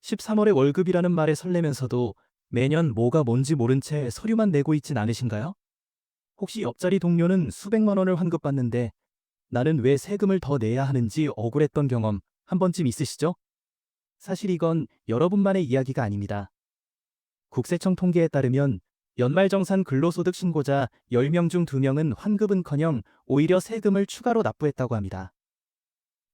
13월에 월급이라는 말에 설레면서도 매년 뭐가 뭔지 모른 채 서류만 내고 있진 않으신가요? 혹시 옆자리 동료는 수백만 원을 환급받는데 나는 왜 세금을 더 내야 하는지 억울했던 경험 한 번쯤 있으시죠? 사실 이건 여러분만의 이야기가 아닙니다. 국세청 통계에 따르면 연말정산 근로소득 신고자 10명 중 2명은 환급은커녕 오히려 세금을 추가로 납부했다고 합니다.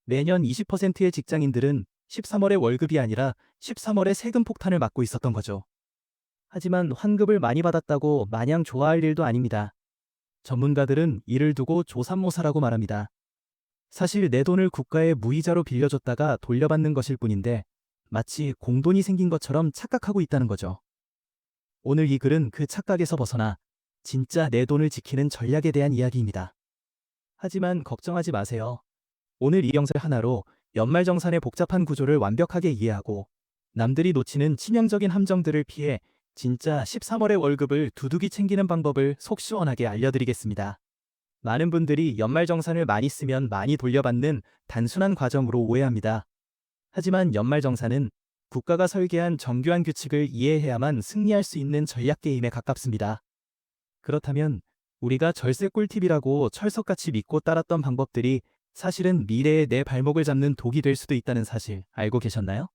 매년 20%의 직장인들은 13월에 월급이 아니라 13월에 세금 폭탄을 맞고 있었던 거죠. 하지만 환급을 많이 받았다고 마냥 좋아할 일도 아닙니다. 전문가들은 이를 두고 조삼모사라고 말합니다. 사실 내 돈을 국가에 무이자로 빌려줬다가 돌려받는 것일 뿐인데 마치 공돈이 생긴 것처럼 착각하고 있다는 거죠. 오늘 이 글은 그 착각에서 벗어나 진짜 내 돈을 지키는 전략에 대한 이야기입니다. 하지만 걱정하지 마세요. 오늘 이 영상 하나로 연말정산의 복잡한 구조를 완벽하게 이해하고 남들이 놓치는 치명적인 함정들을 피해 진짜 13월의 월급을 두둑이 챙기는 방법을 속 시원하게 알려드리겠습니다. 많은 분들이 연말정산을 많이 쓰면 많이 돌려받는 단순한 과정으로 오해합니다. 하지만 연말정산은 국가가 설계한 정교한 규칙을 이해해야만 승리할 수 있는 전략 게임에 가깝습니다. 그렇다면 우리가 절세 꿀팁이라고 철석같이 믿고 따랐던 방법들이 사실은 미래의 내 발목을 잡는 독이 될 수도 있다는 사실 알고 계셨나요?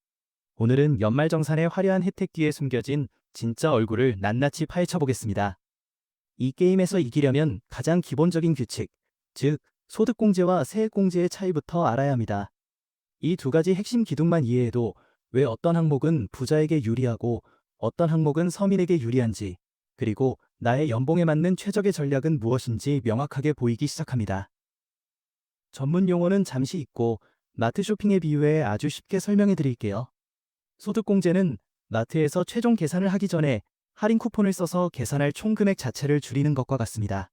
오늘은 연말정산의 화려한 혜택 뒤에 숨겨진 진짜 얼굴을 낱낱이 파헤쳐 보겠습니다. 이 게임에서 이기려면 가장 기본적인 규칙, 즉 소득공제와 세액공제의 차이부터 알아야 합니다. 이 두 가지 핵심 기둥만 이해해도 왜 어떤 항목은 부자에게 유리하고 어떤 항목은 서민에게 유리한지, 그리고 나의 연봉에 맞는 최적의 전략은 무엇인지 명확하게 보이기 시작합니다. 전문 용어는 잠시 잊고 마트 쇼핑에 비유해 아주 쉽게 설명해 드릴게요. 소득공제는 마트에서 최종 계산을 하기 전에 할인 쿠폰을 써서 계산할 총 금액 자체를 줄이는 것과 같습니다.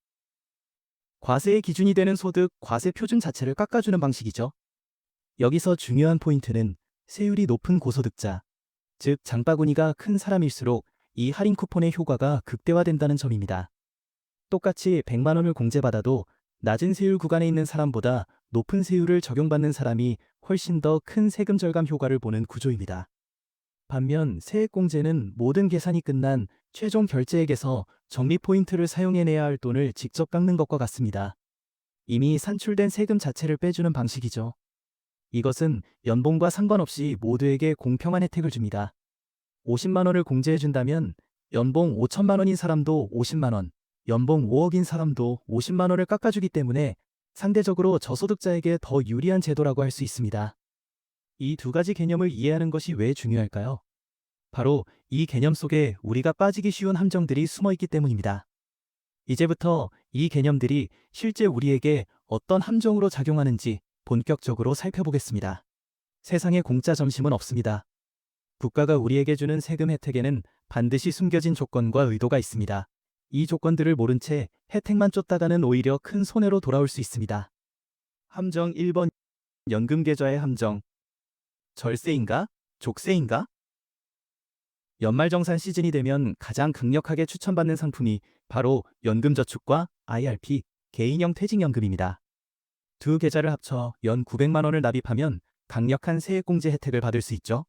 과세의 기준이 되는 소득 과세 표준 자체를 깎아주는 방식이죠. 여기서 중요한 포인트는 세율이 높은 고소득자, 즉 장바구니가 큰 사람일수록 이 할인 쿠폰의 효과가 극대화된다는 점입니다. 똑같이 100만 원을 공제받아도 낮은 세율 구간에 있는 사람보다 높은 세율을 적용받는 사람이 훨씬 더 큰 세금 절감 효과를 보는 구조입니다. 반면 세액공제는 모든 계산이 끝난 최종 결제액에서 적립 포인트를 사용해내야 할 돈을 직접 깎는 것과 같습니다. 이미 산출된 세금 자체를 빼주는 방식이죠. 이것은 연봉과 상관없이 모두에게 공평한 혜택을 줍니다. 50만 원을 공제해준다면 연봉 5천만 원인 사람도 50만 원, 연봉 5억인 사람도 50만 원을 깎아주기 때문에 상대적으로 저소득자에게 더 유리한 제도라고 할 수 있습니다. 이 두 가지 개념을 이해하는 것이 왜 중요할까요? 바로 이 개념 속에 우리가 빠지기 쉬운 함정들이 숨어 있기 때문입니다. 이제부터 이 개념들이 실제 우리에게 어떤 함정으로 작용하는지 본격적으로 살펴보겠습니다. 세상에 공짜 점심은 없습니다. 국가가 우리에게 주는 세금 혜택에는 반드시 숨겨진 조건과 의도가 있습니다. 이 조건들을 모른 채 혜택만 쫓다가는 오히려 큰 손해로 돌아올 수 있습니다. 함정 1번, 연금 계좌의 함정. 절세인가? 족세인가? 연말정산 시즌이 되면 가장 강력하게 추천받는 상품이 바로 연금저축과 IRP, 개인형 퇴직연금입니다. 두 계좌를 합쳐 연 900만 원을 납입하면 강력한 세액공제 혜택을 받을 수 있죠.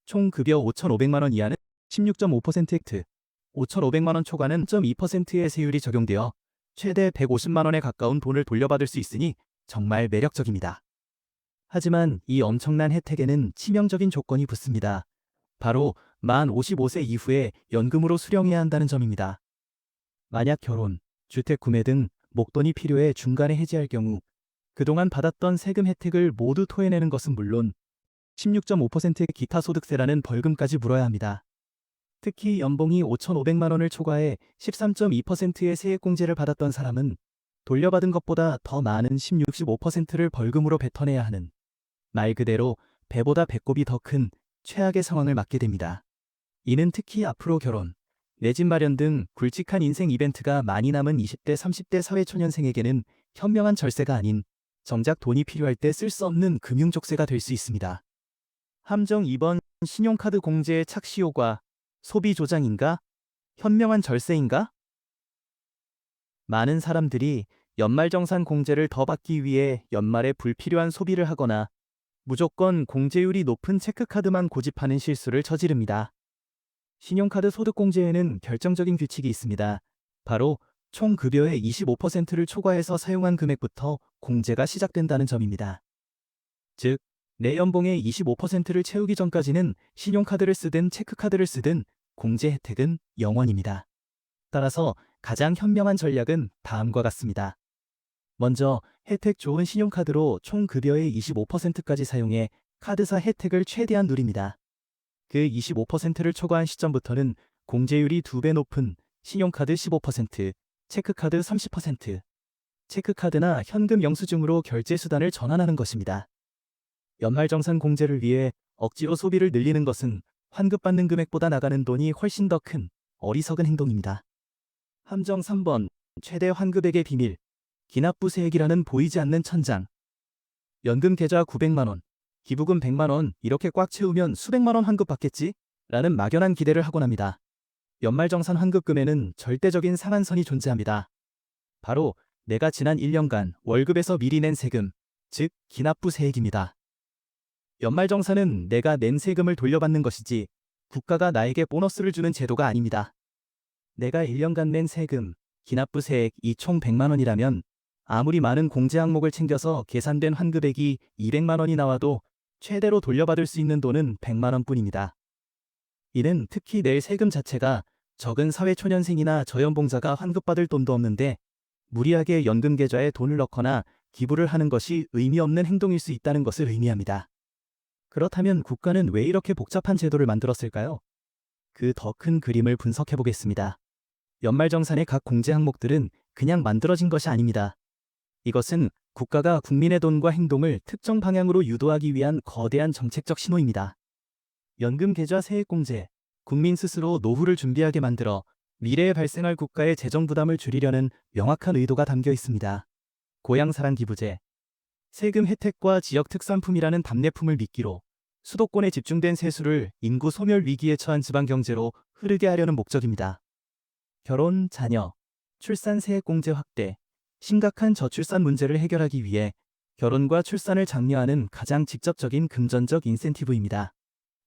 총 급여 5,500만 원 이하는 16.5% 혜택, 5,500만 원 초과는 0.2%의 세율이 적용되어 최대 150만 원에 가까운 돈을 돌려받을 수 있으니 정말 매력적입니다. 하지만 이 엄청난 혜택에는 치명적인 조건이 붙습니다. 바로 만 55세 이후에 연금으로 수령해야 한다는 점입니다. 만약 결혼, 주택 구매 등 목돈이 필요해 중간에 해지할 경우 그동안 받았던 세금 혜택을 모두 토해내는 것은 물론 16.5%의 기타 소득세라는 벌금까지 물어야 합니다. 특히 연봉이 5,500만 원을 초과해 13.2%의 세액공제를 받았던 사람은 돌려받은 것보다 더 많은 65%를 벌금으로 뱉어내야 하는, 말 그대로 배보다 배꼽이 더 큰 최악의 상황을 맞게 됩니다. 이는 특히 앞으로 결혼, 내 집 마련 등 굵직한 인생 이벤트가 많이 남은 20대, 30대 사회초년생에게는 현명한 절세가 아닌 정작 돈이 필요할 때 쓸 수 없는 금융족세가 될 수 있습니다. 함정 2번, 신용카드 공제의 착시 효과. 소비 조장인가? 현명한 절세인가? 많은 사람들이 연말정산 공제를 더 받기 위해 연말에 불필요한 소비를 하거나 무조건 공제율이 높은 체크카드만 고집하는 실수를 저지릅니다. 신용카드 소득공제에는 결정적인 규칙이 있습니다. 바로 총 급여의 25%를 초과해서 사용한 금액부터 공제가 시작된다는 점입니다. 즉, 내 연봉의 25%를 채우기 전까지는 신용카드를 쓰든 체크카드를 쓰든 공제 혜택은 0원입니다. 따라서 가장 현명한 전략은 다음과 같습니다. 먼저 혜택 좋은 신용카드로 총 급여의 25%까지 사용해 카드사 혜택을 최대한 누립니다. 그 25%를 초과한 시점부터는 공제율이 2배 높은 신용카드 15%, 체크카드 30%, 체크카드나 현금 영수증으로 결제 수단을 전환하는 것입니다. 연말정산 공제를 위해 억지로 소비를 늘리는 것은 환급받는 금액보다 나가는 돈이 훨씬 더 큰 어리석은 행동입니다. 함정 3번, 최대 환급액의 비밀, 기납부세액이라는 보이지 않는 천장. 연금 계좌 900만 원, 기부금 100만 원 이렇게 꽉 채우면 수백만 원 환급받겠지? 라는 막연한 기대를 하곤 합니다. 연말정산 환급금에는 절대적인 상한선이 존재합니다. 바로 내가 지난 1년간 월급에서 미리 낸 세금, 즉 기납부세액입니다. 연말정산은 내가 낸 세금을 돌려받는 것이지 국가가 나에게 보너스를 주는 제도가 아닙니다. 내가 1년간 낸 세금, 기납부세액이 총 100만 원이라면 아무리 많은 공제 항목을 챙겨서 계산된 환급액이 200만 원이 나와도 최대로 돌려받을 수 있는 돈은 100만 원뿐입니다. 이는 특히 낼 세금 자체가 적은 사회초년생이나 저연봉자가 환급받을 돈도 없는데 무리하게 연금 계좌에 돈을 넣거나 기부를 하는 것이 의미 없는 행동일 수 있다는 것을 의미합니다. 그렇다면 국가는 왜 이렇게 복잡한 제도를 만들었을까요? 그 더 큰 그림을 분석해 보겠습니다. 연말정산의 각 공제 항목들은 그냥 만들어진 것이 아닙니다. 이것은 국가가 국민의 돈과 행동을 특정 방향으로 유도하기 위한 거대한 정책적 신호입니다. 연금 계좌 세액공제, 국민 스스로 노후를 준비하게 만들어 미래에 발생할 국가의 재정 부담을 줄이려는 명확한 의도가 담겨 있습니다. 고향사랑 기부제, 세금 혜택과 지역 특산품이라는 답례품을 미끼로 수도권에 집중된 세수를 인구 소멸 위기에 처한 지방 경제로 흐르게 하려는 목적입니다. 결혼, 자녀, 출산 세액공제 확대, 심각한 저출산 문제를 해결하기 위해 결혼과 출산을 장려하는 가장 직접적인 금전적 인센티브입니다.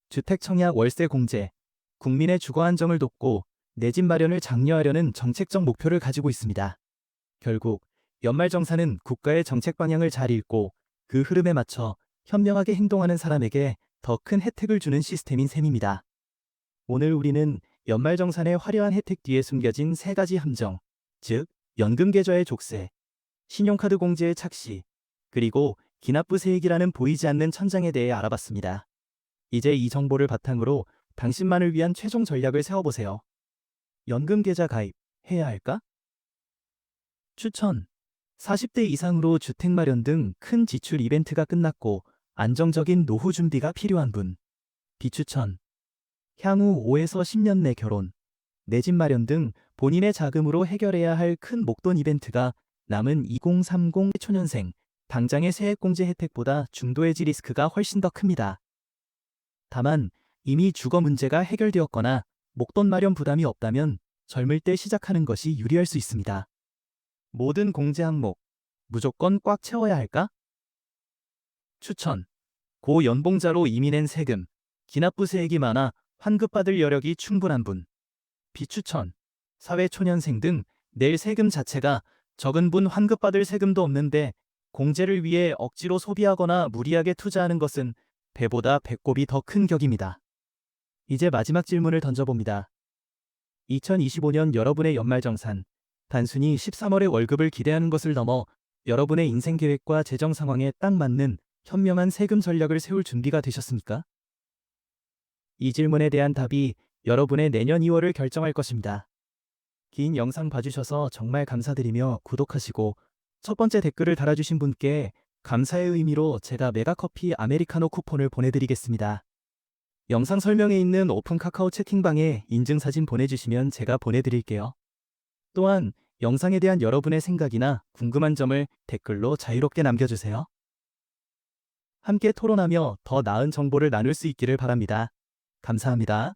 주택 청약 월세 공제, 국민의 주거 안정을 돕고 내 집 마련을 장려하려는 정책적 목표를 가지고 있습니다. 결국 연말정산은 국가의 정책 방향을 잘 읽고 그 흐름에 맞춰 현명하게 행동하는 사람에게 더 큰 혜택을 주는 시스템인 셈입니다. 오늘 우리는 연말정산의 화려한 혜택 뒤에 숨겨진 세 가지 함정, 즉 연금 계좌의 족쇄, 신용카드 공제의 착시, 그리고 기납부세액이라는 보이지 않는 천장에 대해 알아봤습니다. 이제 이 정보를 바탕으로 당신만을 위한 최종 전략을 세워보세요. 연금 계좌 가입 해야 할까? 추천. 40대 이상으로 주택 마련 등 큰 지출 이벤트가 끝났고 안정적인 노후 준비가 필요한 분. 비추천. 향후 5에서 10년 내 결혼, 내 집 마련 등 본인의 자금으로 해결해야 할 큰 목돈 이벤트가 남은 2030 초년생, 당장의 세액공제 혜택보다 중도해지 리스크가 훨씬 더 큽니다. 다만 이미 주거 문제가 해결되었거나 목돈 마련 부담이 없다면 젊을 때 시작하는 것이 유리할 수 있습니다. 모든 공제 항목 무조건 꽉 채워야 할까? 추천. 고연봉자로 이미 낸 세금, 기납부세액이 많아 환급받을 여력이 충분한 분. 비추천. 사회초년생 등 낼 세금 자체가 적은 분, 환급받을 세금도 없는데 공제를 위해 억지로 소비하거나 무리하게 투자하는 것은 배보다 배꼽이 더 큰 격입니다. 이제 마지막 질문을 던져봅니다. 2025년 여러분의 연말정산, 단순히 13월의 월급을 기대하는 것을 넘어 여러분의 인생 계획과 재정 상황에 딱 맞는 현명한 세금 전략을 세울 준비가 되셨습니까? 이 질문에 대한 답이 여러분의 내년 2월을 결정할 것입니다. 긴 영상 봐주셔서 정말 감사드리며 구독하시고 첫 번째 댓글을 달아주신 분께 감사의 의미로 제가 메가커피 아메리카노 쿠폰을 보내드리겠습니다. 영상 설명에 있는 오픈 카카오 채팅방에 인증사진 보내주시면 제가 보내드릴게요. 또한 영상에 대한 여러분의 생각이나 궁금한 점을 댓글로 자유롭게 남겨주세요. 함께 토론하며 더 나은 정보를 나눌 수 있기를 바랍니다. 감사합니다.